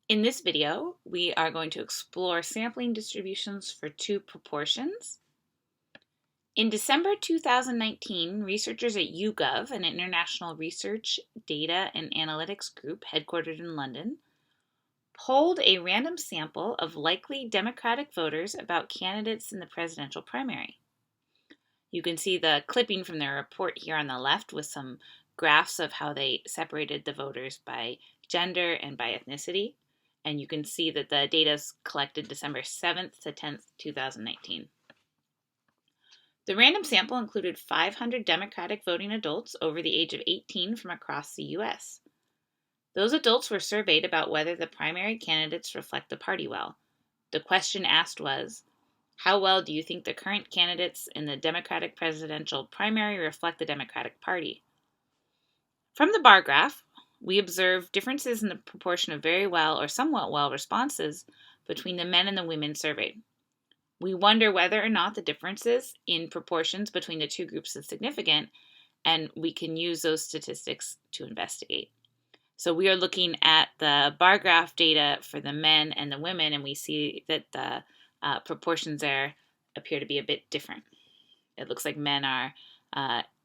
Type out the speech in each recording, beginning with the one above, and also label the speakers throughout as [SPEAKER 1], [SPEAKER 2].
[SPEAKER 1] In this video, we are going to explore sampling distributions for two proportions. In December 2019, researchers at YouGov, an international research, data, and analytics group headquartered in London, polled a random sample of likely Democratic voters about candidates in the presidential primary. You can see the clipping from their report here on the left with some graphs of how they separated the voters by gender and by ethnicity. And you can see that the data is collected December 7th to 10th, 2019. The random sample included 500 Democratic voting adults over the age of 18 from across the U.S. Those adults were surveyed about whether the primary candidates reflect the party well. The question asked was, how well do you think the current candidates in the Democratic presidential primary reflect the Democratic Party? From the bar graph, we observe differences in the proportion of very well or somewhat well responses between the men and the women surveyed. We wonder whether or not the differences in proportions between the two groups is significant, and we can use those statistics to investigate. So we are looking at the bar graph data for the men and the women, and we see that the proportions there appear to be a bit different. It looks like men are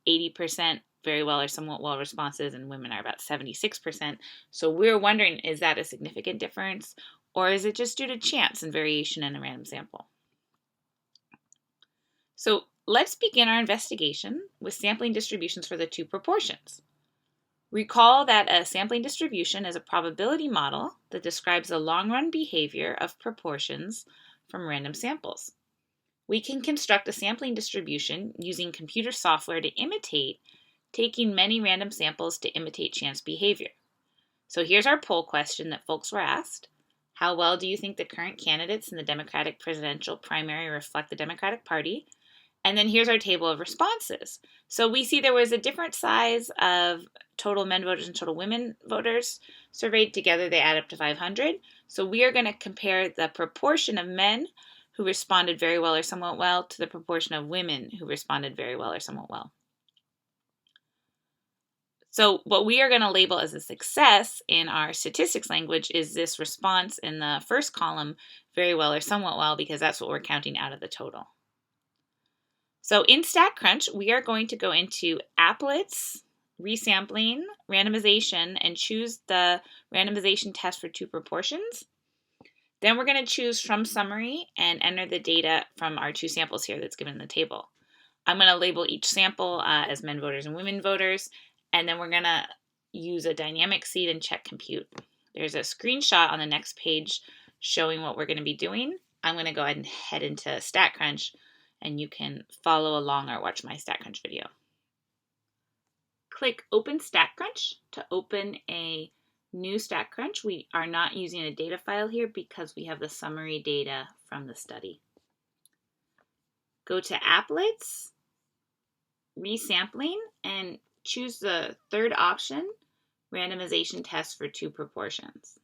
[SPEAKER 1] 80% very well or somewhat well responses, and women are about 76%. So we're wondering, is that a significant difference, or is it just due to chance and variation in a random sample? So let's begin our investigation with sampling distributions for the two proportions. Recall that a sampling distribution is a probability model that describes the long-run behavior of proportions from random samples. We can construct a sampling distribution using computer software to imitate taking many random samples to imitate chance behavior. So here's our poll question that folks were asked. How well do you think the current candidates in the Democratic presidential primary reflect the Democratic Party? And then here's our table of responses. So we see there was a different size of total men voters and total women voters surveyed. Together they add up to 500. So we are going to compare the proportion of men who responded very well or somewhat well to the proportion of women who responded very well or somewhat well. So what we are going to label as a success in our statistics language is this response in the first column, very well or somewhat well, because that's what we're counting out of the total. So in StatCrunch, we are going to go into Applets, resampling, randomization, and choose the randomization test for two proportions. Then we're going to choose from summary and enter the data from our two samples here that's given in the table. I'm going to label each sample as men voters and women voters, and then we're going to use a dynamic seed and check compute. There's a screenshot on the next page showing what we're going to be doing. I'm going to go ahead and head into StatCrunch, and you can follow along or watch my StatCrunch video. Click Open StatCrunch to open a new StatCrunch. We are not using a data file here because we have the summary data from the study. Go to Applets, Resampling, and choose the third option, Randomization Test for two proportions.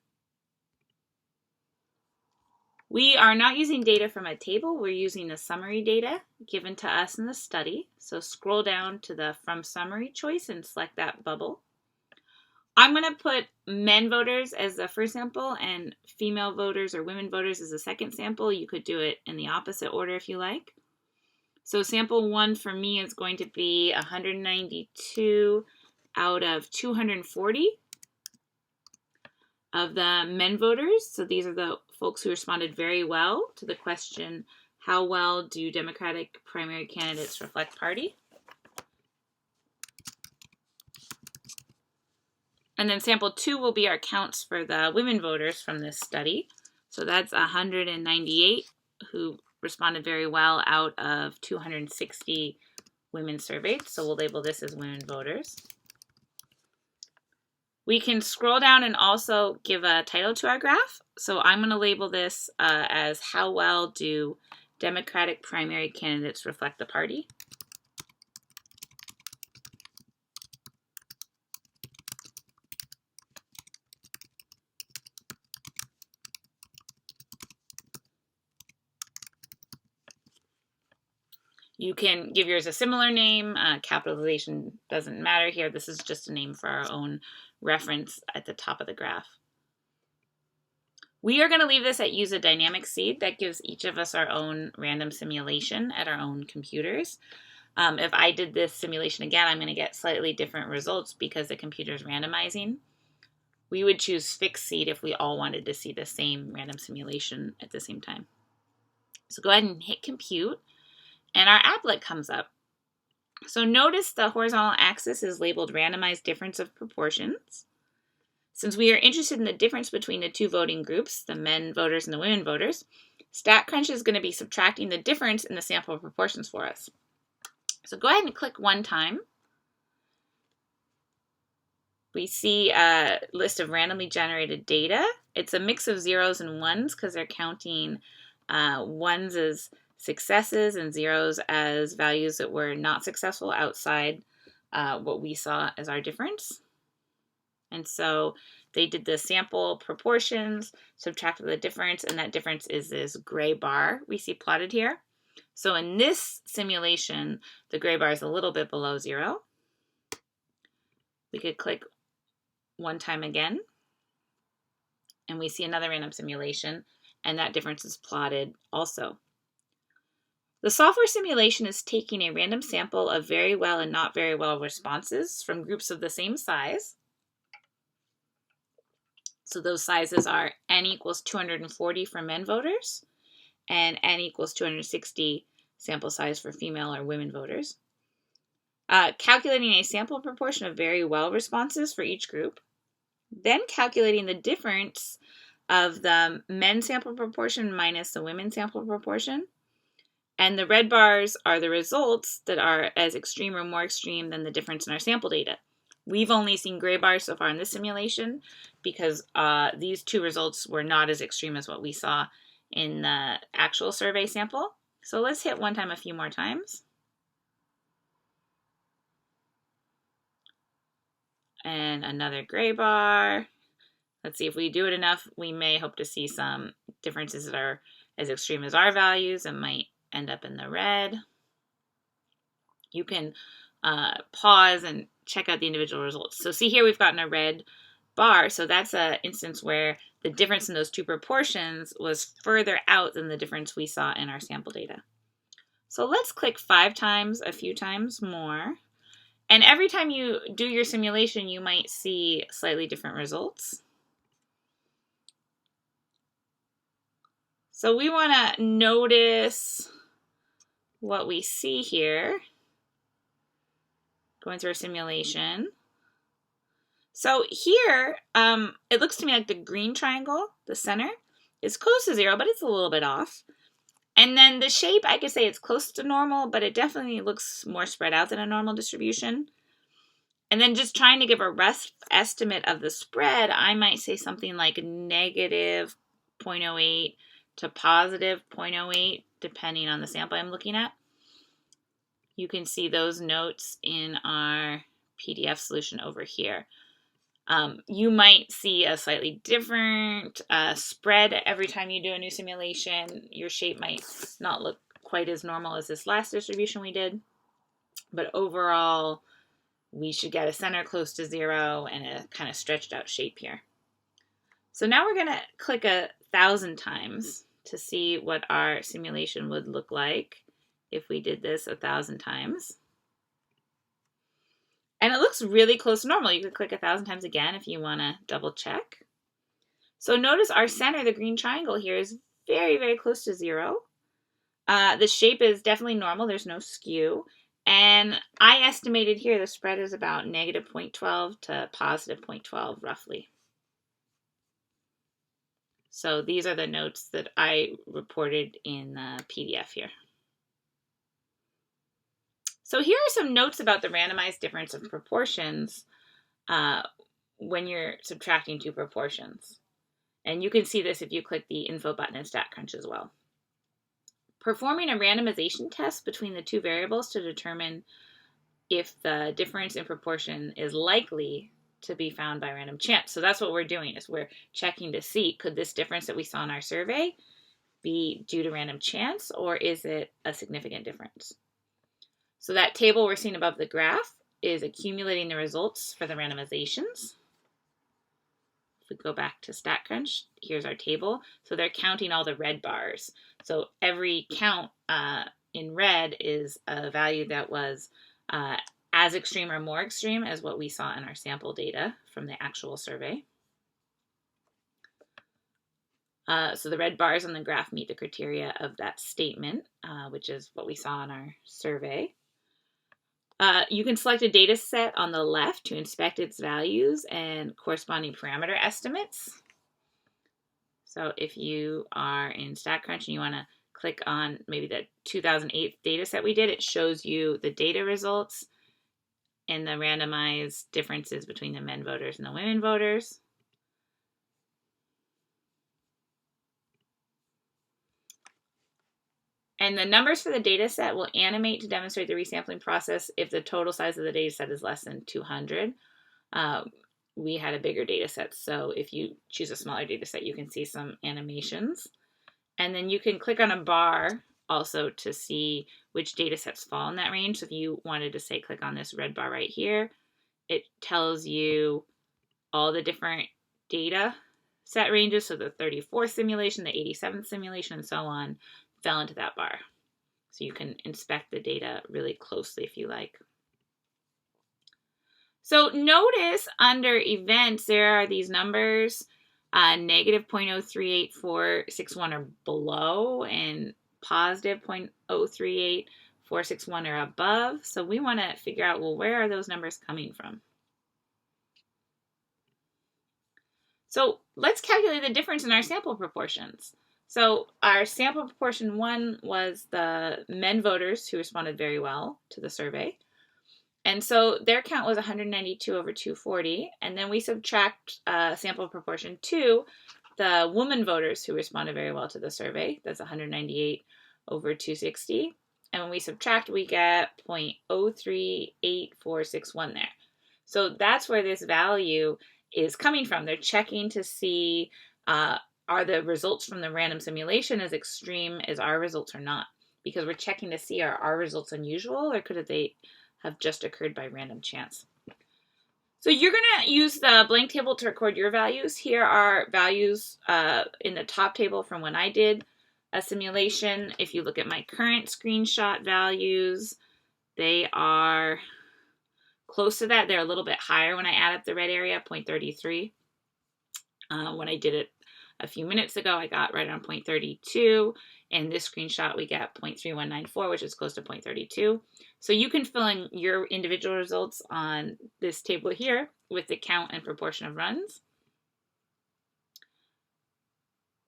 [SPEAKER 1] We are not using data from a table. We're using the summary data given to us in the study. So scroll down to the From Summary choice and select that bubble. I'm going to put men voters as the first sample and female voters or women voters as the second sample. You could do it in the opposite order if you like. So sample 1 for me is going to be 192 out of 240 of the men voters. So these are the folks who responded very well to the question, how well do Democratic primary candidates reflect party? And then sample 2 will be our counts for the women voters from this study. So that's 198 who responded very well out of 260 women surveyed. So we'll label this as women voters. We can scroll down and also give a title to our graph. So I'm going to label this as how well do Democratic primary candidates reflect the party? You can give yours a similar name. Capitalization doesn't matter here. This is just a name for our own reference at the top of the graph. We are going to leave this at use a dynamic seed. That gives each of us our own random simulation at our own computers. If I did this simulation again, I'm going to get slightly different results because the computer is randomizing. We would choose fixed seed if we all wanted to see the same random simulation at the same time. So go ahead and hit compute, and our applet comes up. So notice the horizontal axis is labeled randomized difference of proportions. Since we are interested in the difference between the two voting groups, the men voters and the women voters, StatCrunch is going to be subtracting the difference in the sample proportions for us. So go ahead and click one time. We see a list of randomly generated data. It's a mix of zeros and ones because they're counting ones as successes and zeros as values that were not successful outside what we saw as our difference. And so they did the sample proportions, subtracted the difference, and that difference is this gray bar we see plotted here. So in this simulation, the gray bar is a little bit below 0. We could click one time again, and we see another random simulation, and that difference is plotted also. The software simulation is taking a random sample of very well and not very well responses from groups of the same size. So those sizes are n equals 240 for men voters and n equals 260 sample size for female or women voters. Calculating a sample proportion of very well responses for each group. Then calculating the difference of the men sample proportion minus the women sample proportion. And the red bars are the results that are as extreme or more extreme than the difference in our sample data. We've only seen gray bars so far in this simulation because these two results were not as extreme as what we saw in the actual survey sample. So let's hit one time a few more times. And another gray bar. Let's see, if we do it enough, we may hope to see some differences that are as extreme as our values and might end up in the red. You can pause and check out the individual results. So see here we've gotten a red bar, so that's an instance where the difference in those two proportions was further out than the difference we saw in our sample data. So let's click 5 times, a few times more. And every time you do your simulation, you might see slightly different results. So we want to notice what we see here, going through our simulation. So here, it looks to me like the green triangle, the center, is close to 0, but it's a little bit off. And then the shape, I could say it's close to normal, but it definitely looks more spread out than a normal distribution. And then just trying to give a rough estimate of the spread, I might say something like negative 0.08 to positive 0.08, depending on the sample I'm looking at. You can see those notes in our PDF solution over here. You might see a slightly different spread every time you do a new simulation. Your shape might not look quite as normal as this last distribution we did, but overall, we should get a center close to 0 and a kind of stretched out shape here. So now we're going to click 1,000 times to see what our simulation would look like if we did this 1,000 times. And it looks really close to normal. You could click 1,000 times again if you want to double check. So notice our center, the green triangle here, is very, very close to 0. The shape is definitely normal. There's no skew. And I estimated here the spread is about negative 0.12 to positive 0.12 roughly. So these are the notes that I reported in the PDF here. So here are some notes about the randomized difference of proportions when you're subtracting two proportions. And you can see this if you click the info button in StatCrunch as well. Performing a randomization test between the two variables to determine if the difference in proportion is likely to be found by random chance. So that's what we're doing, is we're checking to see, could this difference that we saw in our survey be due to random chance, or is it a significant difference? So that table we're seeing above the graph is accumulating the results for the randomizations we go back to StatCrunch, here's our table. So they're counting all the red bars. So every count in red is a value that was as extreme or more extreme as what we saw in our sample data from the actual survey. So the red bars on the graph meet the criteria of that statement, which is what we saw in our survey. You can select a data set on the left to inspect its values and corresponding parameter estimates. So if you are in StatCrunch and you want to click on maybe the 2008 data set we did, it shows you the data results and the randomized differences between the men voters and the women voters. And the numbers for the data set will animate to demonstrate the resampling process if the total size of the data set is less than 200. We had a bigger data set, so if you choose a smaller data set, you can see some animations. And then you can click on a bar also to see which data sets fall in that range. So if you wanted to say click on this red bar right here, it tells you all the different data set ranges. So the 34th simulation, the 87th simulation, and so on fell into that bar. So you can inspect the data really closely if you like. So notice under events, there are these numbers, negative 0.038461 or below, and positive 0.038461 or above. So we want to figure out, well, where are those numbers coming from? So let's calculate the difference in our sample proportions. So our sample proportion 1 was the men voters who responded very well to the survey. And so their count was 192 over 240. And then we subtract sample proportion 2, the woman voters who responded very well to the survey. That's 198 over 260. And when we subtract, we get 0.038461 there. So that's where this value is coming from. They're checking to see are the results from the random simulation as extreme as our results or not? Because we're checking to see are our results unusual or could they have just occurred by random chance. So you're going to use the blank table to record your values. Here are values in the top table from when I did a simulation. If you look at my current screenshot values, they are close to that. They're a little bit higher when I add up the red area, 0.33. When I did it a few minutes ago, I got right around 0.32. And this screenshot, we get 0.3194, which is close to 0.32. So you can fill in your individual results on this table here with the count and proportion of runs.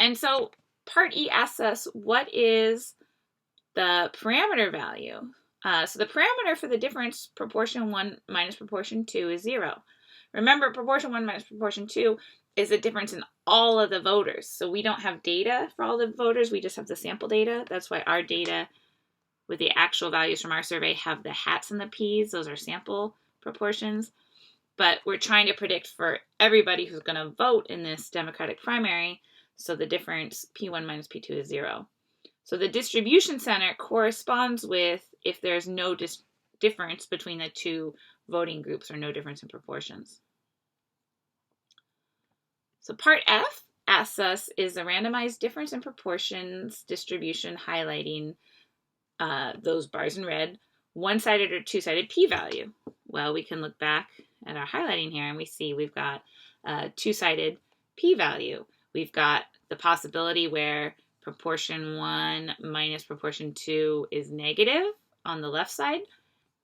[SPEAKER 1] And so part E asks us, what is the parameter value? So the parameter for the difference proportion 1 minus proportion 2 is 0. Remember, proportion 1 minus proportion 2 is the difference in all of the voters. So we don't have data for all the voters. We just have the sample data. That's why our data with the actual values from our survey have the hats and the P's. Those are sample proportions. But we're trying to predict for everybody who's going to vote in this Democratic primary. So the difference P1 minus P2 is 0. So the distribution center corresponds with if there's no difference between the two voting groups or no difference in proportions. So part F asks us, is the randomized difference in proportions distribution highlighting those bars in red, one-sided or two-sided p-value? Well, we can look back at our highlighting here and we see we've got a two-sided p-value. We've got the possibility where proportion 1 minus proportion 2 is negative on the left side.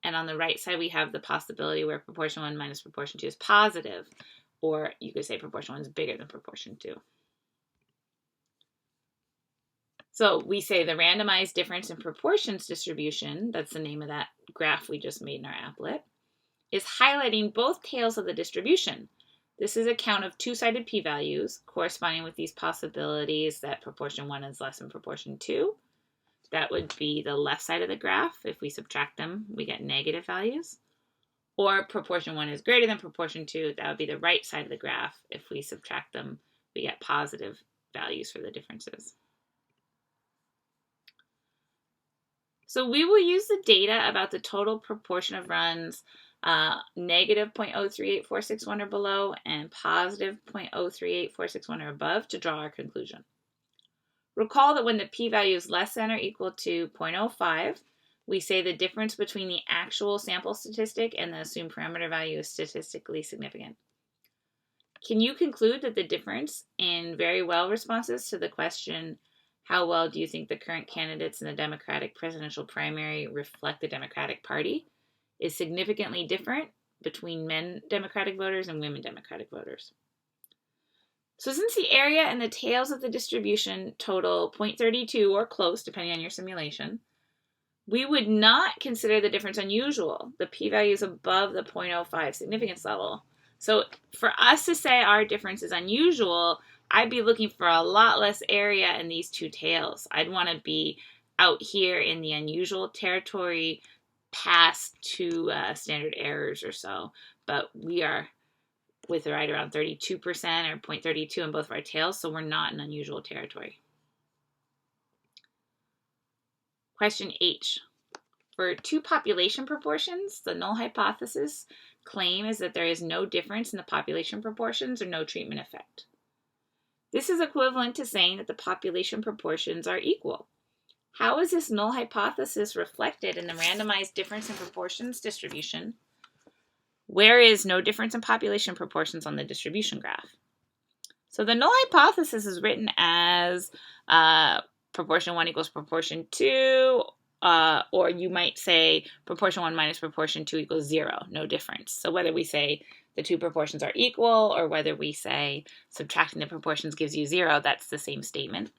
[SPEAKER 1] And on the right side, we have the possibility where proportion 1 minus proportion 2 is positive. Or you could say proportion 1 is bigger than proportion 2. So we say the randomized difference in proportions distribution, that's the name of that graph we just made in our applet, is highlighting both tails of the distribution. This is a count of two-sided p-values corresponding with these possibilities that proportion 1 is less than proportion 2. That would be the left side of the graph. If we subtract them, we get negative values. Or proportion 1 is greater than proportion 2. That would be the right side of the graph. If we subtract them, we get positive values for the differences. So we will use the data about the total proportion of runs negative 0.038461 or below, and positive 0.038461 or above to draw our conclusion. Recall that when the p-value is less than or equal to 0.05, we say the difference between the actual sample statistic and the assumed parameter value is statistically significant. Can you conclude that the difference in very well responses to the question, how well do you think the current candidates in the Democratic presidential primary reflect the Democratic Party, is significantly different between men Democratic voters and women Democratic voters? So since the area and the tails of the distribution total 0.32 or close, depending on your simulation, we would not consider the difference unusual. The p-value is above the 0.05 significance level. So for us to say our difference is unusual, I'd be looking for a lot less area in these two tails. I'd want to be out here in the unusual territory past 2 standard errors or so. But we are with right around 32% or 0.32 in both of our tails, so we're not in unusual territory. Question H. For two population proportions, the null hypothesis claim is that there is no difference in the population proportions or no treatment effect. This is equivalent to saying that the population proportions are equal. How is this null hypothesis reflected in the randomized difference in proportions distribution, where is no difference in population proportions on the distribution graph? So the null hypothesis is written as proportion 1 equals proportion 2, or you might say proportion 1 minus proportion 2 equals 0, no difference. So whether we say the two proportions are equal or whether we say subtracting the proportions gives you 0, that's the same statement.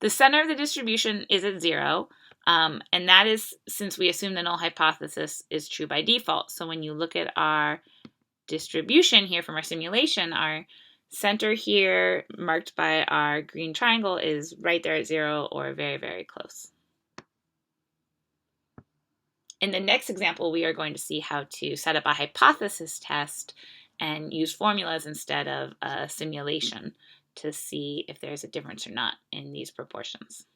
[SPEAKER 1] The center of the distribution is at 0, and that is since we assume the null hypothesis is true by default. So when you look at our distribution here from our simulation, our center here marked by our green triangle is right there at 0 or very, very close. In the next example, we are going to see how to set up a hypothesis test and use formulas instead of a simulation to see if there's a difference or not in these proportions.